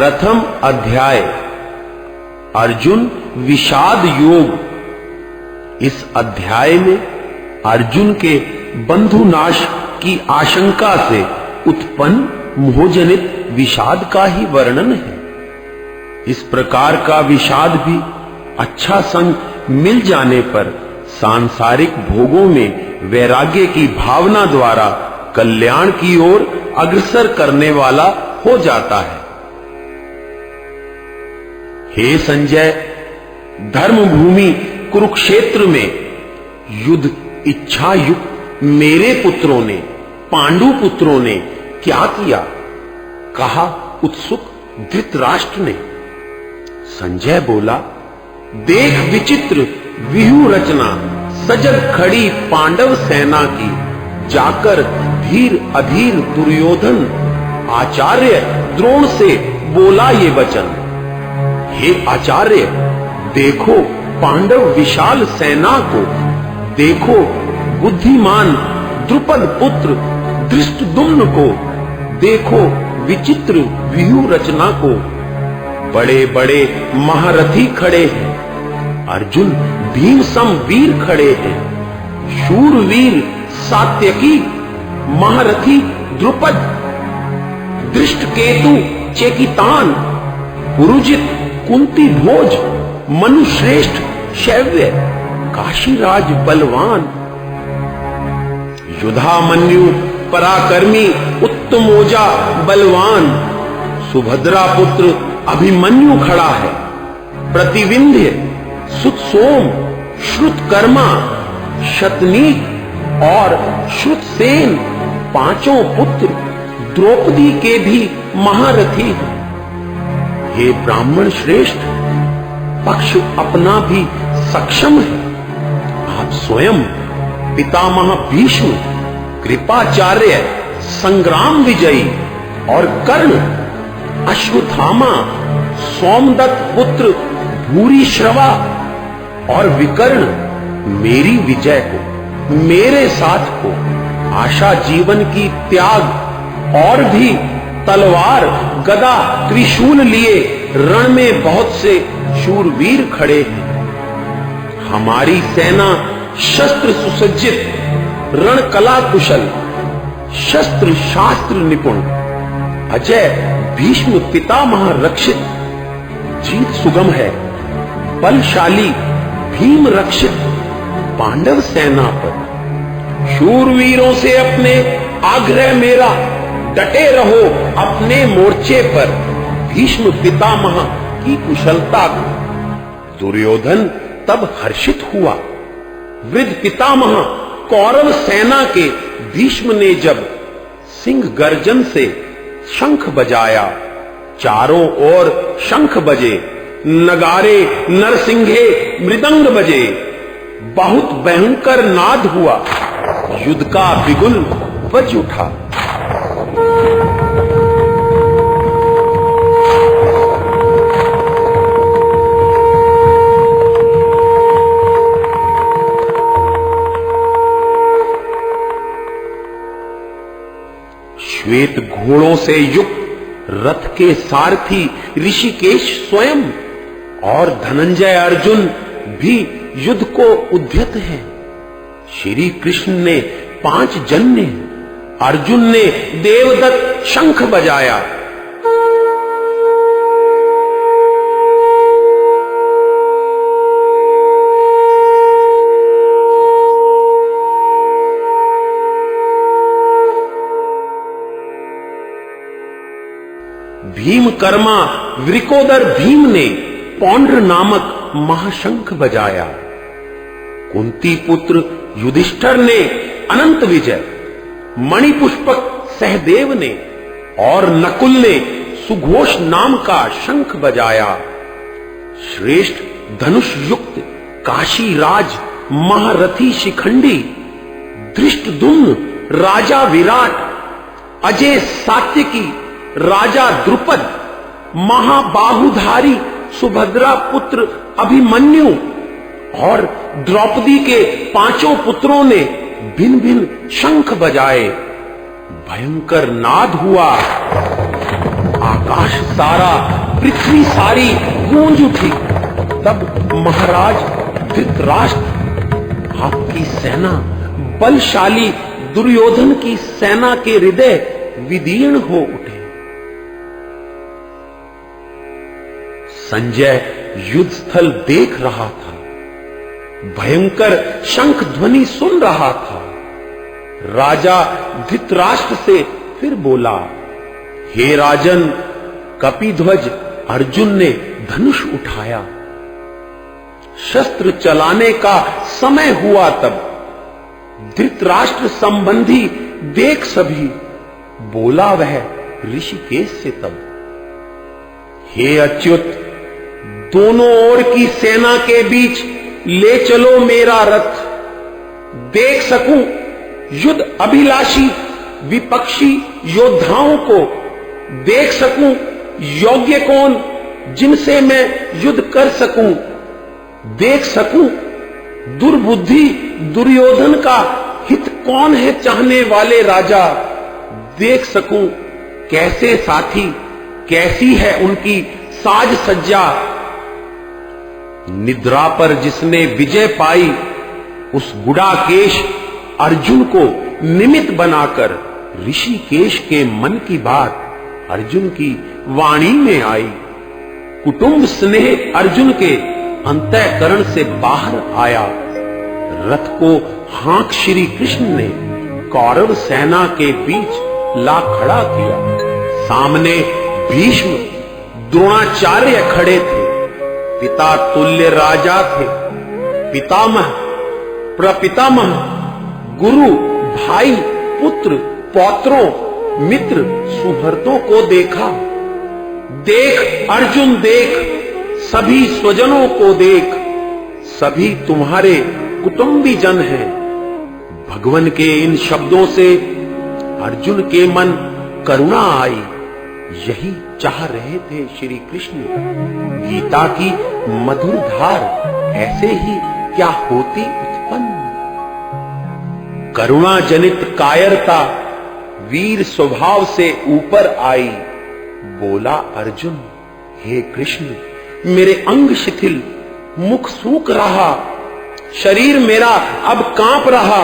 प्रथम अध्याय अर्जुन विषाद योग। इस अध्याय में अर्जुन के बंधुनाश की आशंका से उत्पन्न मोहजनित विषाद का ही वर्णन है। इस प्रकार का विषाद भी अच्छा संग मिल जाने पर सांसारिक भोगों में वैराग्य की भावना द्वारा कल्याण की ओर अग्रसर करने वाला हो जाता है। हे संजय, धर्मभूमि कुरुक्षेत्र में युद्ध इच्छा युक्त मेरे पुत्रों ने, पांडु पुत्रों ने क्या किया, कहा उत्सुक धृतराष्ट्र ने। संजय बोला, देख विचित्र व्यूह रचना सजग खड़ी पांडव सेना की, जाकर धीर अधीर दुर्योधन आचार्य द्रोण से बोला ये वचन। हे आचार्य, देखो पांडव विशाल सेना को, देखो बुद्धिमान द्रुपद पुत्र धृष्टद्युम्न को, देखो विचित्र व्यूह रचना को। बड़े बड़े महारथी खड़े हैं, अर्जुन भीम सम वीर खड़े हैं, शूरवीर सात्यकी महारथी द्रुपद, दृष्टकेतु चेकितान, पुरुजित कुंती भोज, मनुश्रेष्ठ शैव्य, काशीराज बलवान, युधामन्यु पराक्रमी उत्तमोजा बलवान, सुभद्रा पुत्र अभिमन्यु खड़ा है, प्रतिविंध्य सुतसोम श्रुतकर्मा शतनीक और श्रुतसेन, पांचों पुत्र द्रौपदी के भी महारथी हैं। हे ब्राह्मण श्रेष्ठ, पक्ष अपना भी सक्षम है। आप स्वयं पितामह भीष्म, कृपाचार्य, संग्राम विजयी और कर्ण, अश्वत्थामा, सोमदत्त पुत्र भूरिश्रवा और विकर्ण मेरी विजय को, मेरे साथ को, आशा जीवन की त्याग और भी तलवार गदा त्रिशूल लिए रण में बहुत से शूरवीर खड़े हैं। हमारी सेना शस्त्र सुसज्जित, रण कला कुशल, शस्त्र शास्त्र निपुण, अजय भीष्म पितामह रक्षित, जीत सुगम है, बलशाली भीम रक्षित पांडव सेना पर। शूरवीरों से अपने आग्रह मेरा, डटे रहो अपने मोर्चे पर, भीष्म पितामह की कुशलता को। दुर्योधन तब हर्षित हुआ। वृद्ध पितामह कौरव सेना के भीष्म ने जब सिंह गर्जन से शंख बजाया, चारों ओर शंख बजे, नगारे नरसिंघे मृदंग बजे, बहुत भयंकर नाद हुआ, युद्ध का बिगुल बज उठा। श्वेत घोड़ों से युक्त रथ के सारथी ऋषिकेश स्वयं और धनंजय अर्जुन भी युद्ध को उद्यत है। श्री कृष्ण ने 5 जन्य, अर्जुन ने देवदत्त शंख बजाया। भीमकर्मा वृकोदर भीम ने पौंड्र नामक महाशंख बजाया। कुंती पुत्र युधिष्ठिर ने अनंत विजय, मणिपुष्पक सहदेव ने और नकुल ने सुघोष नाम का शंख बजाया। श्रेष्ठ धनुष युक्त काशीराज महारथी शिखंडी, धृष्टद्युम्न राजा विराट, अजय सात्यकी राजा द्रुपद, महाबाहुधारी सुभद्रा पुत्र अभिमन्यु और द्रौपदी के 5 पुत्रों ने भिन्न भिन्न शंख बजाए। भयंकर नाद हुआ, आकाश सारा, पृथ्वी सारी गूंज उठी। तब महाराज धृतराष्ट्र, आपकी सेना, बलशाली दुर्योधन की सेना के हृदय विदीर्ण हो उठे। संजय युद्ध स्थल देख रहा था, भयंकर शंख ध्वनि सुन रहा था। राजा धृतराष्ट्र से फिर बोला, हे राजन, कपिध्वज अर्जुन ने धनुष उठाया, शस्त्र चलाने का समय हुआ। तब धृतराष्ट्र संबंधी देख सभी, बोला वह ऋषिकेश से तब, हे अच्युत, दोनों ओर की सेना के बीच ले चलो मेरा रथ, देख सकूं युद्ध अभिलाषी विपक्षी योद्धाओं को, देख सकूं योग्य कौन जिनसे मैं युद्ध कर सकूं, देख सकूं दुर्बुद्धि दुर्योधन का हित कौन है चाहने वाले राजा, देख सकूं कैसे साथी, कैसी है उनकी साज सज्जा। निद्रा पर जिसने विजय पाई, उस गुडाकेश अर्जुन को निमित्त बनाकर ऋषिकेश के मन की बात अर्जुन की वाणी में आई। कुटुंब स्नेह अर्जुन के अंतःकरण से बाहर आया। रथ को हाँक श्री कृष्ण ने कौरव सेना के बीच ला खड़ा किया। सामने भीष्म द्रोणाचार्य खड़े थे, पिता तुल्य राजा थे, पितामह प्रपितामह, गुरु भाई पुत्र पौत्रों मित्र सुहृदों को देखा। देख अर्जुन देख, सभी स्वजनों को देख, सभी तुम्हारे कुटुंबी जन हैं। भगवान के इन शब्दों से अर्जुन के मन करुणा आई। यही चाह रहे थे श्री कृष्ण। गीता की मधुर धार ऐसे ही क्या होती उत्पन्न। करुणा जनित कायरता वीर स्वभाव से ऊपर आई। बोला अर्जुन, हे कृष्ण, मेरे अंग शिथिल, मुख सूख रहा, शरीर मेरा अब कांप रहा,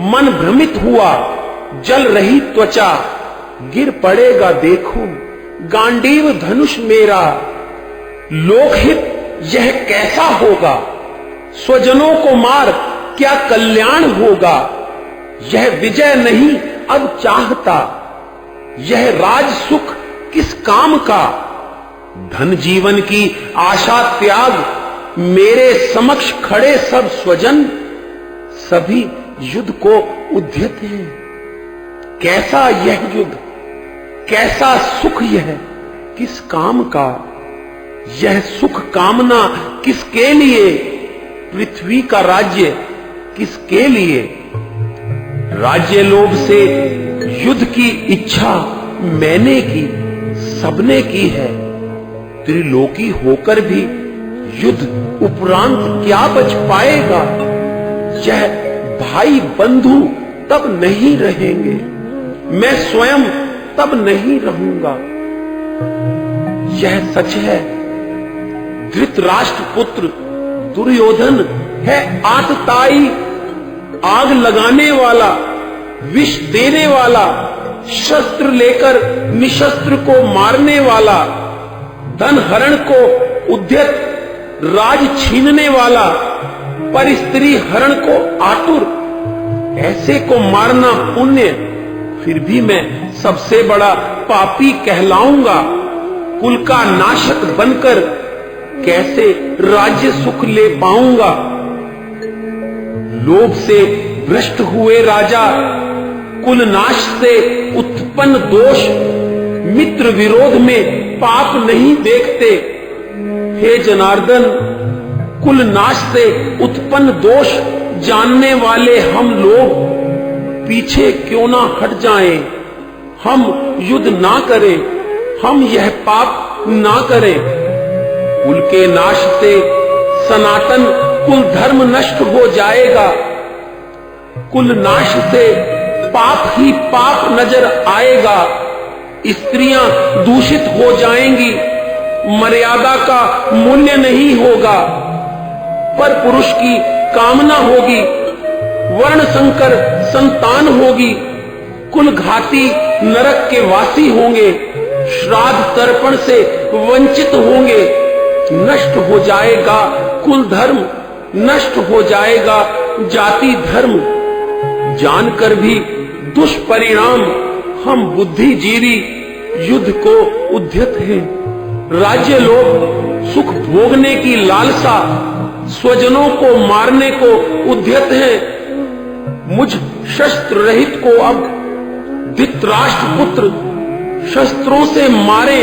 मन भ्रमित हुआ, जल रही त्वचा, गिर पड़ेगा देखो गांडीव धनुष मेरा। लोकहित यह कैसा होगा, स्वजनों को मार क्या कल्याण होगा। यह विजय नहीं अब चाहता, यह राज सुख किस काम का। धन जीवन की आशा त्याग, मेरे समक्ष खड़े सब स्वजन, सभी युद्ध को उद्यत हैं। कैसा यह युद्ध, कैसा सुख यह किस काम का। यह सुख कामना किसके लिए, पृथ्वी का राज्य किसके लिए। राज्य लोभ से युद्ध की इच्छा मैंने की, सबने की है। त्रिलोकी होकर भी युद्ध उपरांत क्या बच पाएगा। यह भाई बंधु तब नहीं रहेंगे, मैं स्वयं तब नहीं रहूंगा। यह सच है, धृतराष्ट्र पुत्र दुर्योधन है आतताई, आग लगाने वाला, विष देने वाला, शस्त्र लेकर निशस्त्र को मारने वाला, धन हरण को उद्यत, राज छीनने वाला, पर स्त्री हरण को आतुर। ऐसे को मारना पुण्य, फिर भी मैं सबसे बड़ा पापी कहलाऊंगा। कुल का नाशक बनकर कैसे राज्य सुख ले पाऊंगा। लोभ से भ्रष्ट हुए राजा, कुल नाश से उत्पन्न दोष, मित्र विरोध में पाप नहीं देखते। हे जनार्दन, कुल नाश से उत्पन्न दोष जानने वाले हम लोग पीछे क्यों ना हट जाएं। हम युद्ध ना करें, हम यह पाप ना करें। कुल के नाश से सनातन कुल धर्म नष्ट हो जाएगा। कुल नाश से पाप ही पाप नजर आएगा। स्त्रियां दूषित हो जाएंगी, मर्यादा का मूल्य नहीं होगा, पर पुरुष की कामना होगी, वर्ण संकर संतान होगी, कुल घाती नरक के वासी होंगे, श्राद्ध तर्पण से वंचित होंगे, नष्ट हो जाएगा कुल धर्म, नष्ट हो जाएगा जाति धर्म। जानकर भी दुष्परिणाम हम बुद्धिजीवी युद्ध को उद्यत हैं। राज्य लोभ सुख भोगने की लालसा स्वजनों को मारने को उद्यत है। मुझ शस्त्र रहित को अब धृतराष्ट्र पुत्र शस्त्रों से मारे,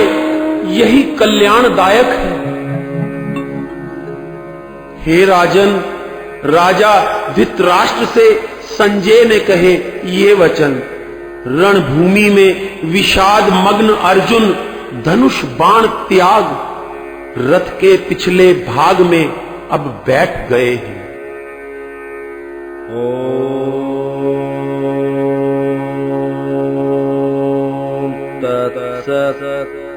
यही कल्याणदायक है। हे राजन, राजा धृतराष्ट्र से संजय ने कहे ये वचन। रणभूमि में विषाद मग्न अर्जुन धनुष बाण त्याग, रथ के पिछले भाग में अब बैठ गए हैं। ओम तत्सत।